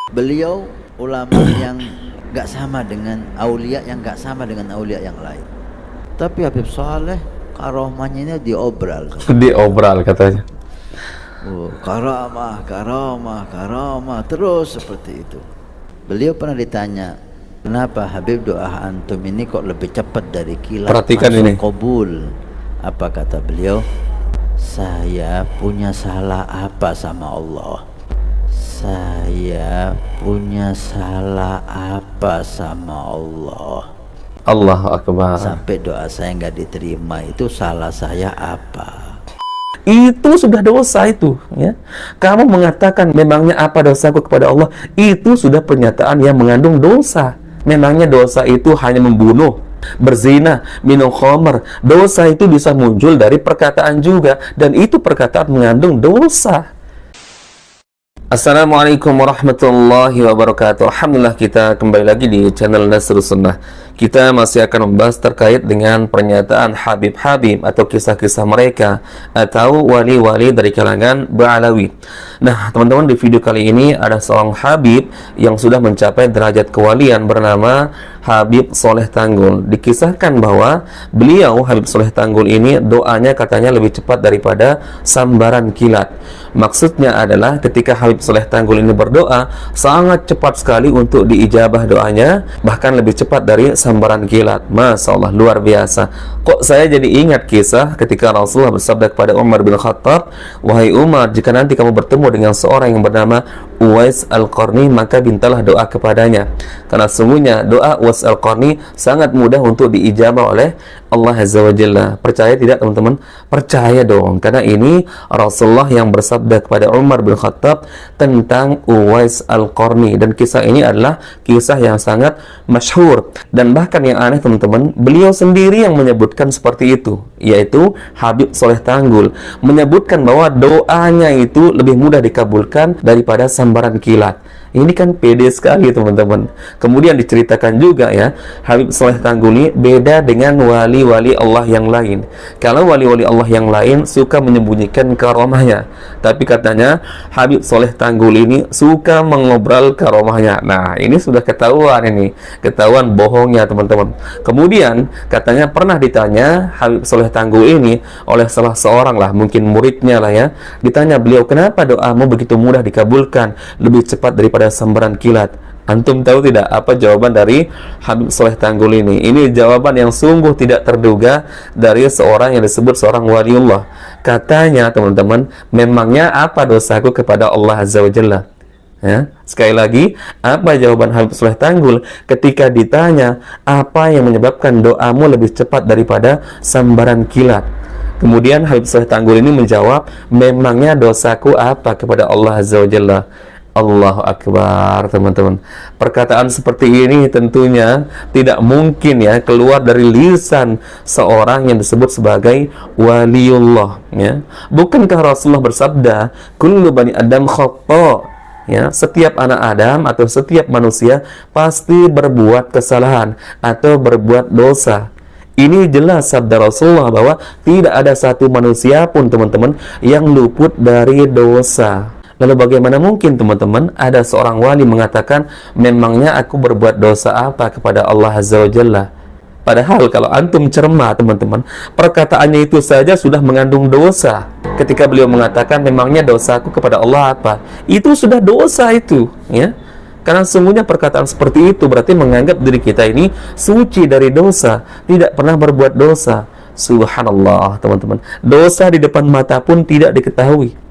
Beliau ulama yang gak sama dengan aulia, yang gak sama dengan aulia yang lain. Tapi Habib Saleh karomahnya ini diobral. Diobral katanya. Oh, karamah, karamah, karamah, terus seperti itu. Beliau pernah ditanya, kenapa Habib doa antum ini kok lebih cepat dari kilat? Perhatikan ini. Qabul. Apa kata beliau? Saya punya salah apa sama Allah? Saya punya salah apa sama Allah? Allahu Akbar. Sampai doa saya nggak diterima, itu salah saya apa? Itu sudah dosa itu, ya. Kamu mengatakan memangnya apa dosaku kepada Allah, itu sudah pernyataan yang mengandung dosa. Memangnya dosa itu hanya membunuh, berzina, minum khamr. Dosa itu bisa muncul dari perkataan juga, dan itu perkataan mengandung dosa. Assalamualaikum warahmatullahi wabarakatuh. Alhamdulillah, kita kembali lagi di channel Nasrus Sunnah. Kita masih akan membahas terkait dengan pernyataan Habib-Habib atau kisah-kisah mereka atau wali-wali dari kalangan Ba'alawi. Nah, teman-teman, di video kali ini ada seorang Habib yang sudah mencapai derajat kewalian bernama Habib Soleh Tanggul. Dikisahkan bahwa beliau, Habib Soleh Tanggul ini, doanya katanya lebih cepat daripada sambaran kilat. Maksudnya adalah ketika Habib Soleh Tanggul ini berdoa, sangat cepat sekali untuk diijabah doanya, bahkan lebih cepat dari sambaran kilat. Masya Allah, luar biasa. Kok saya jadi ingat kisah ketika Rasulullah bersabda kepada Umar bin Khattab, "Wahai Umar, jika nanti kamu bertemu dengan seorang yang bernama Uwais Al-Qarni, maka mintalah doa kepadanya. Karena sesungguhnya doa Uwais Al-Qarni sangat mudah untuk diijabah oleh Allah Azza wa Jalla." Percaya tidak, teman-teman? Percaya dong, karena ini Rasulullah yang bersabda kepada Umar bin Khattab tentang Uwais Al-Qarni, dan kisah ini adalah kisah yang sangat masyhur. Dan bahkan yang aneh, teman-teman, beliau sendiri yang menyebutkan seperti itu, yaitu Habib Soleh Tanggul menyebutkan bahwa doanya itu lebih mudah dikabulkan daripada sambaran kilat. Ini kan pede sekali, teman-teman. Kemudian diceritakan juga, ya, Habib Soleh Tanggul ini beda dengan wali-wali Allah yang lain. Kalau wali-wali Allah yang lain suka menyembunyikan karomahnya, tapi katanya Habib Soleh Tanggul ini suka mengobrol karomahnya. Nah, ini sudah ketahuan, ini ketahuan bohongnya, teman-teman. Kemudian katanya pernah ditanya Habib Soleh Tanggul ini oleh salah seorang lah, mungkin muridnya lah, ya. Ditanya beliau, kenapa doamu begitu mudah dikabulkan, lebih cepat daripada sambaran kilat? Antum tahu tidak apa jawaban dari Habib Soleh Tanggul ini? Ini jawaban yang sungguh tidak terduga dari seorang yang disebut seorang waliullah. Katanya, teman-teman, memangnya apa dosaku kepada Allah Azza wa Jalla? Ya, sekali lagi, apa jawaban Habib Soleh Tanggul ketika ditanya apa yang menyebabkan doamu lebih cepat daripada sambaran kilat? Kemudian Habib Soleh Tanggul ini menjawab, memangnya dosaku apa kepada Allah Azza wa Jalla? Allahu Akbar, teman-teman. Perkataan seperti ini tentunya tidak mungkin, ya, keluar dari lisan seorang yang disebut sebagai waliullah, ya. Bukankah Rasulullah bersabda, kullu bani Adam khata', ya, setiap anak Adam atau setiap manusia pasti berbuat kesalahan atau berbuat dosa. Ini jelas sabda Rasulullah bahwa tidak ada satu manusia pun, teman-teman, yang luput dari dosa. Lalu bagaimana mungkin, teman-teman, ada seorang wali mengatakan, memangnya aku berbuat dosa apa kepada Allah Azza wa Jalla? Padahal kalau antum cermat, teman-teman, perkataannya itu saja sudah mengandung dosa. Ketika beliau mengatakan, memangnya dosaku kepada Allah apa? Itu sudah dosa itu, ya. Karena sesungguhnya perkataan seperti itu berarti menganggap diri kita ini suci dari dosa, tidak pernah berbuat dosa. Subhanallah, teman-teman. Dosa di depan mata pun tidak diketahui.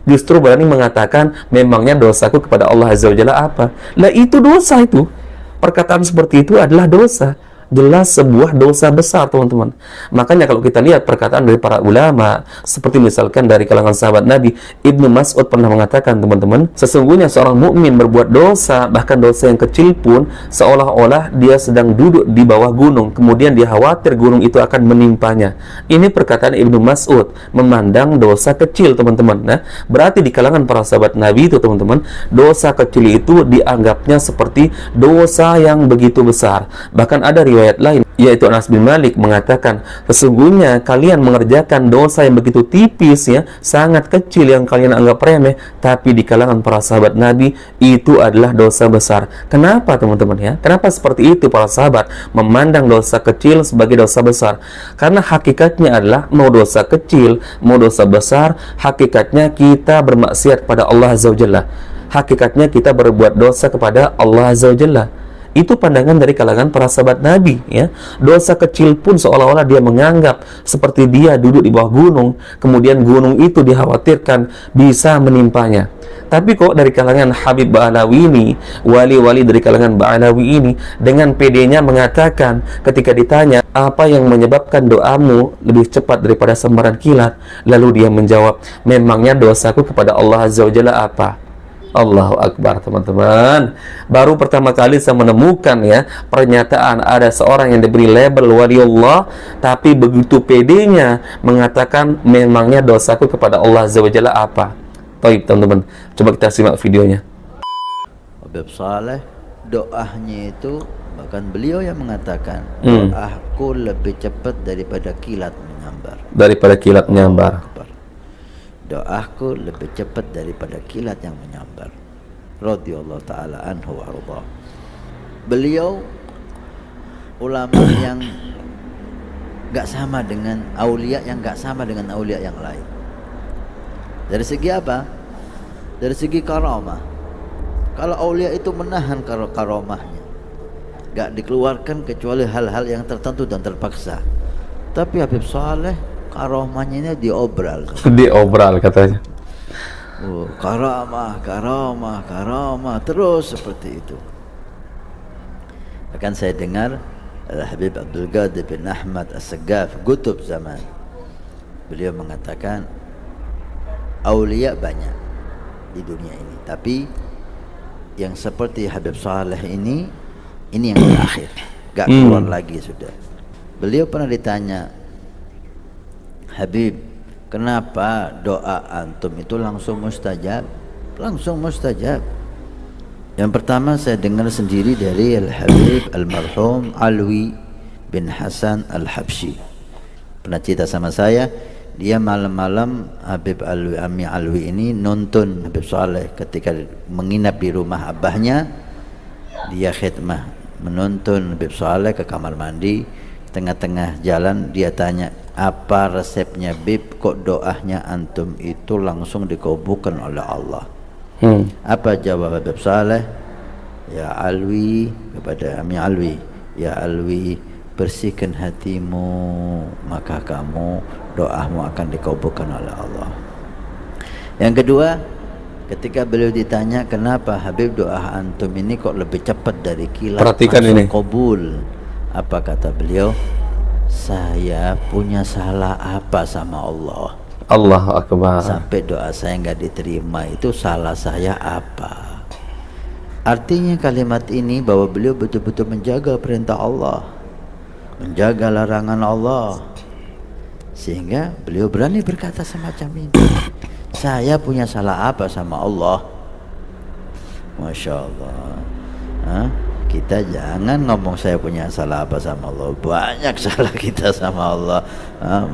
Justru berani mengatakan, memangnya dosaku kepada Allah Azza wa Jalla apa? Lah, itu dosa itu. Perkataan seperti itu adalah dosa. Jelas sebuah dosa besar, teman-teman. Makanya kalau kita lihat perkataan dari para ulama, seperti misalkan dari kalangan sahabat Nabi, Ibnu Mas'ud pernah mengatakan, teman-teman, sesungguhnya seorang mukmin berbuat dosa, bahkan dosa yang kecil pun, seolah-olah dia sedang duduk di bawah gunung, kemudian dia khawatir gunung itu akan menimpanya. Ini perkataan Ibnu Mas'ud, memandang dosa kecil, teman-teman. Nah, berarti di kalangan para sahabat Nabi itu, teman-teman, dosa kecil itu dianggapnya seperti dosa yang begitu besar. Bahkan ada riwayat lain, yaitu Anas bin Malik mengatakan, sesungguhnya kalian mengerjakan dosa yang begitu tipis ya, sangat kecil yang kalian anggap remeh, tapi di kalangan para sahabat Nabi itu adalah dosa besar. Kenapa teman-teman ya? Kenapa seperti itu para sahabat memandang dosa kecil sebagai dosa besar? Karena hakikatnya adalah mau dosa kecil, mau dosa besar, hakikatnya kita bermaksiat pada Allah Azza wa Jalla. Hakikatnya kita berbuat dosa kepada Allah Azza wa Jalla. Itu pandangan dari kalangan para sahabat Nabi ya. Dosa kecil pun seolah-olah dia menganggap seperti dia duduk di bawah gunung, kemudian gunung itu dikhawatirkan bisa menimpanya. Tapi kok dari kalangan Habib Ba'alawi ini, wali-wali dari kalangan Ba'alawi ini dengan pedenya mengatakan ketika ditanya apa yang menyebabkan doamu lebih cepat daripada sambaran kilat, lalu dia menjawab, memangnya dosaku kepada Allah Azza wa Jalla apa? Allahu Akbar teman-teman. Baru pertama kali saya menemukan ya pernyataan ada seorang yang diberi label waliullah, tapi begitu pedenya mengatakan memangnya dosaku kepada Allah Azza wa Jalla apa. Baik teman-teman, coba kita simak videonya. Habib Saleh doanya itu bahkan beliau yang mengatakan doaku lebih cepat daripada kilat menyambar. Daripada kilat menyambar. Doaku lebih cepat daripada kilat yang menyambar. Radhiyallahu taala anhu wa arda. Beliau ulama yang enggak sama dengan aulia, yang enggak sama dengan aulia yang lain. Dari segi apa? Dari segi karamah. Kalau aulia itu menahan karamahnya, enggak dikeluarkan kecuali hal-hal yang tertentu dan terpaksa. Tapi Habib Saleh karamahnya ini diobral. Diobral katanya. Oh, karamah terus seperti itu. Akan saya dengar Habib Abdul Qadir bin Ahmad As-Saggaf Qutb zaman, beliau mengatakan aulia banyak di dunia ini, tapi yang seperti Habib Saleh ini yang terakhir, gak keluar lagi sudah. Beliau pernah ditanya, Habib, kenapa doa antum itu langsung mustajab? Langsung mustajab. Yang pertama saya dengar sendiri dari Al-Habib Al-Marhum Alwi bin Hasan Al-Habsyi. Pernah cerita sama saya, dia malam-malam Habib Ami Alwi ini nonton Habib Saleh ketika menginap di rumah abahnya. Dia khidmah menonton Habib Saleh ke kamar mandi. Tengah-tengah jalan dia tanya, apa resepnya Bib, kok doanya antum itu langsung dikabulkan oleh Allah? Apa jawab Habib Saleh? Ya Alwi, kepada Ami Alwi, ya Alwi, bersihkan hatimu, maka kamu doamu akan dikabulkan oleh Allah. Yang kedua, ketika beliau ditanya kenapa Habib doa antum ini kok lebih cepat dari kilat, perhatikan ini, kabul, apa kata beliau? Saya punya salah apa sama Allah? Allahu Akbar. Sampai doa saya nggak diterima, itu salah saya apa? Artinya kalimat ini bahwa beliau betul-betul menjaga perintah Allah, menjaga larangan Allah, sehingga beliau berani berkata semacam ini. Saya punya salah apa sama Allah? Masya Allah. Kita jangan ngomong saya punya salah apa sama Allah. Banyak salah kita sama Allah,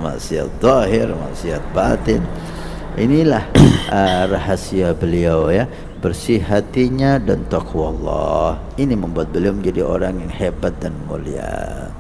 maksiat zahir, maksiat batin. Inilah rahasia beliau ya, bersih hatinya dan taqwa Allah. Ini membuat beliau menjadi orang yang hebat dan mulia.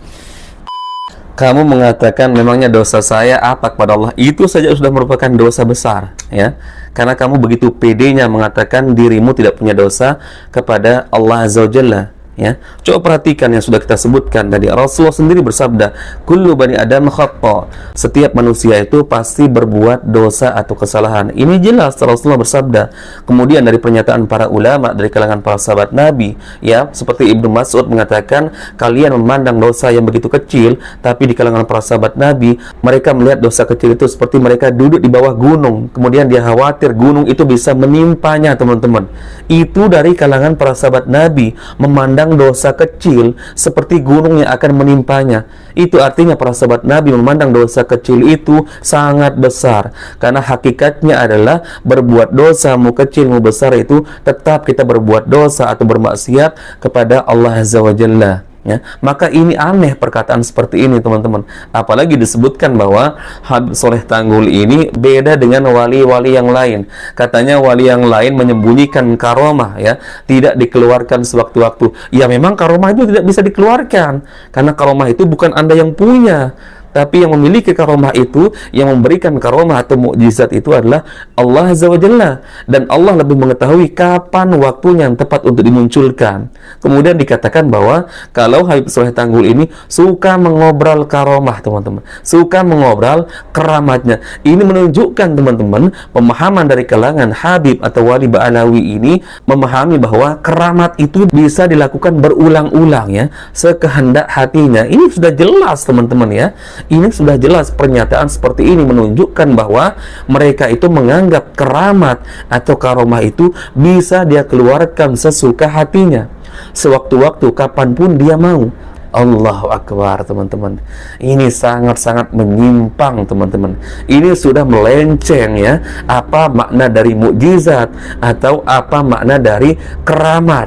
Kamu mengatakan memangnya dosa saya apa kepada Allah, itu saja sudah merupakan dosa besar ya, karena kamu begitu pedenya mengatakan dirimu tidak punya dosa kepada Allah Azza wa Jalla. Ya, coba perhatikan yang sudah kita sebutkan tadi. Rasulullah sendiri bersabda, kullu bani adam khata, setiap manusia itu pasti berbuat dosa atau kesalahan. Ini jelas Rasulullah bersabda. Kemudian dari pernyataan para ulama dari kalangan para sahabat Nabi, ya, seperti Ibnu Mas'ud mengatakan, kalian memandang dosa yang begitu kecil, tapi di kalangan para sahabat Nabi, mereka melihat dosa kecil itu seperti mereka duduk di bawah gunung, kemudian dia khawatir gunung itu bisa menimpanya, teman-teman. Itu dari kalangan para sahabat Nabi, memandang dosa kecil seperti gunung yang akan menimpanya. Itu artinya para sahabat Nabi memandang dosa kecil itu sangat besar, karena hakikatnya adalah berbuat dosa, mau kecil mau besar, itu tetap kita berbuat dosa atau bermaksiat kepada Allah Azza wa Jalla. Ya, maka ini aneh perkataan seperti ini, teman-teman. Apalagi disebutkan bahwa Habib Soleh Tanggul ini beda dengan wali-wali yang lain. Katanya wali yang lain menyembunyikan karomah, ya, tidak dikeluarkan sewaktu-waktu. Ya, memang karomah itu tidak bisa dikeluarkan karena karomah itu bukan Anda yang punya. Tapi yang memiliki karomah itu, yang memberikan karomah atau mukjizat itu adalah Allah Azza wa Jalla. Dan Allah lebih mengetahui kapan waktunya yang tepat untuk dimunculkan. Kemudian dikatakan bahwa kalau Habib Soleh Tanggul ini suka mengobrol karomah, teman-teman, suka mengobrol keramatnya. Ini menunjukkan, teman-teman, pemahaman dari kalangan Habib atau Wali Ba'alawi ini memahami bahwa keramat itu bisa dilakukan berulang-ulang, ya, sekehendak hatinya. Ini sudah jelas, teman-teman, ya. Ini sudah jelas pernyataan seperti ini menunjukkan bahwa mereka itu menganggap keramat atau karomah itu bisa dia keluarkan sesuka hatinya, sewaktu-waktu, kapanpun dia mau. Allahu Akbar, teman-teman. Ini sangat-sangat menyimpang, teman-teman. Ini sudah melenceng, ya, apa makna dari mukjizat atau apa makna dari keramat.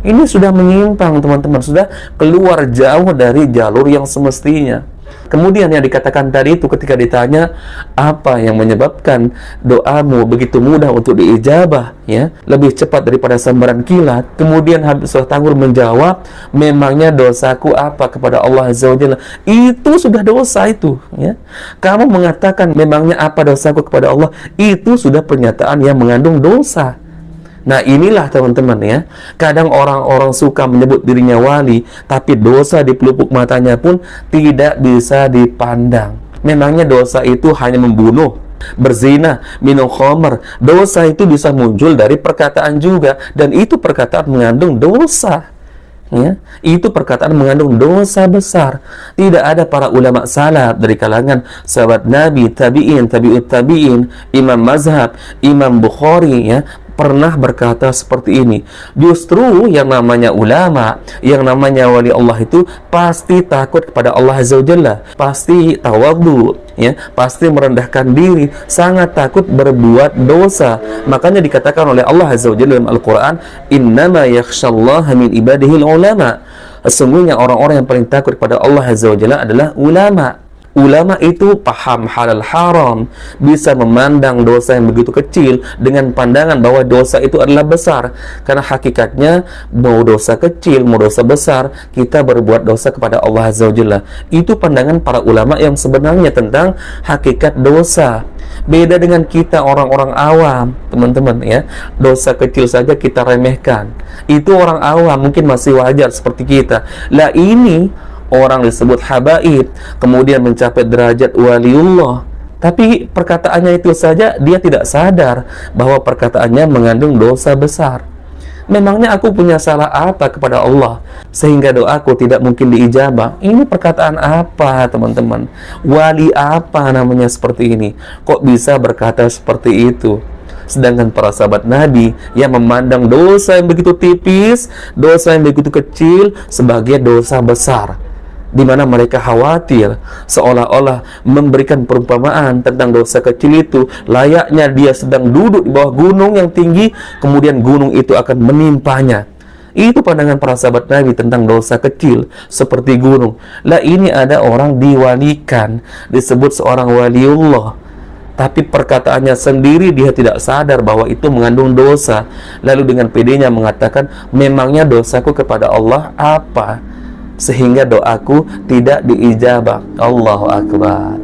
Ini sudah menyimpang, teman-teman, sudah keluar jauh dari jalur yang semestinya. Kemudian yang dikatakan tadi itu ketika ditanya apa yang menyebabkan doamu begitu mudah untuk diijabah, ya, lebih cepat daripada sambaran kilat. Kemudian Habib Soleh Tanggul menjawab, memangnya dosaku apa kepada Allah Azza wa Jalla? Itu sudah dosa itu, ya. Kamu mengatakan memangnya apa dosaku kepada Allah, itu sudah pernyataan yang mengandung dosa. Nah, inilah, teman-teman, ya, kadang orang-orang suka menyebut dirinya wali, tapi dosa di pelupuk matanya pun tidak bisa dipandang. Memangnya dosa itu hanya membunuh, berzina, minum khamr. Dosa itu bisa muncul dari perkataan juga, dan itu perkataan mengandung dosa, ya. Itu perkataan mengandung dosa besar. Tidak ada para ulama salaf dari kalangan sahabat Nabi, tabi'in, tabi'ut tabi'in, imam mazhab, Imam Bukhari, ya, pernah berkata seperti ini. Justru yang namanya ulama, yang namanya wali Allah itu pasti takut kepada Allah Azza wa Jalla, pasti tawadhu, ya, pasti merendahkan diri, sangat takut berbuat dosa. Makanya dikatakan oleh Allah Azza wa Jalla dalam Al-Quran, innama yakhshallaha min ibadihil ulama. Sesungguhnya orang-orang yang paling takut kepada Allah Azza wa Jalla adalah ulama. Ulama itu paham halal haram, bisa memandang dosa yang begitu kecil dengan pandangan bahwa dosa itu adalah besar. Karena hakikatnya mau dosa kecil, mau dosa besar, kita berbuat dosa kepada Allah Azza wa Jalla. Itu pandangan para ulama yang sebenarnya tentang hakikat dosa. Beda dengan kita orang-orang awam, teman-teman, ya. Dosa kecil saja kita remehkan. Itu orang awam mungkin masih wajar seperti kita. Lah ini orang disebut habaib, kemudian mencapai derajat waliullah, tapi perkataannya itu saja dia tidak sadar bahwa perkataannya mengandung dosa besar. Memangnya aku punya salah apa kepada Allah sehingga doaku tidak mungkin diijabah? Ini perkataan apa, teman-teman? Wali apa namanya seperti ini? Kok bisa berkata seperti itu? Sedangkan para sahabat Nabi yang memandang dosa yang begitu tipis, dosa yang begitu kecil sebagai dosa besar, di mana mereka khawatir seolah-olah memberikan perumpamaan tentang dosa kecil itu layaknya dia sedang duduk di bawah gunung yang tinggi, kemudian gunung itu akan menimpanya. Itu pandangan para sahabat Nabi tentang dosa kecil seperti gunung. Lah ini ada orang diwalikan, disebut seorang waliullah, tapi perkataannya sendiri dia tidak sadar bahwa itu mengandung dosa. Lalu dengan pedenya mengatakan, memangnya dosaku kepada Allah apa sehingga doaku tidak diijabah? Allahu Akbar,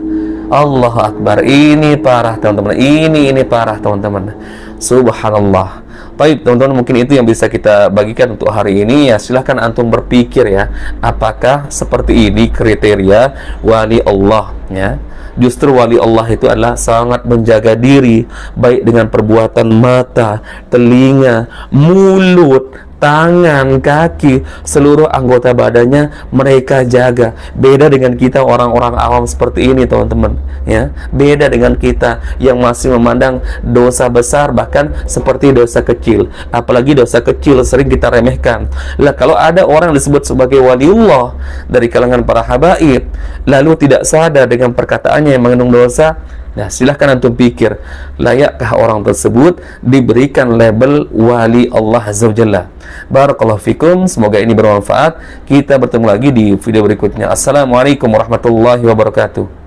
Allahu Akbar. Ini parah, teman-teman. Ini parah, teman-teman. Subhanallah. Baik, teman-teman, mungkin itu yang bisa kita bagikan untuk hari ini. Ya, silahkan antum berpikir, ya, apakah seperti ini kriteria wali Allah, ya. Justru wali Allah itu adalah sangat menjaga diri, baik dengan perbuatan mata, telinga, mulut, tangan, kaki, seluruh anggota badannya mereka jaga. Beda dengan kita orang-orang awam seperti ini, teman-teman, ya. Beda dengan kita yang masih memandang dosa besar bahkan seperti dosa kecil. Apalagi dosa kecil sering kita remehkan. Lah kalau ada orang disebut sebagai waliullah dari kalangan para habaib lalu tidak sadar dengan perkataannya yang mengandung dosa, Nah, silahkan antum pikir, layakkah orang tersebut diberikan label wali Allah Azza wa Jalla? Barakallahu fikum, semoga ini bermanfaat. Kita bertemu lagi di video berikutnya. Assalamualaikum warahmatullahi wabarakatuh.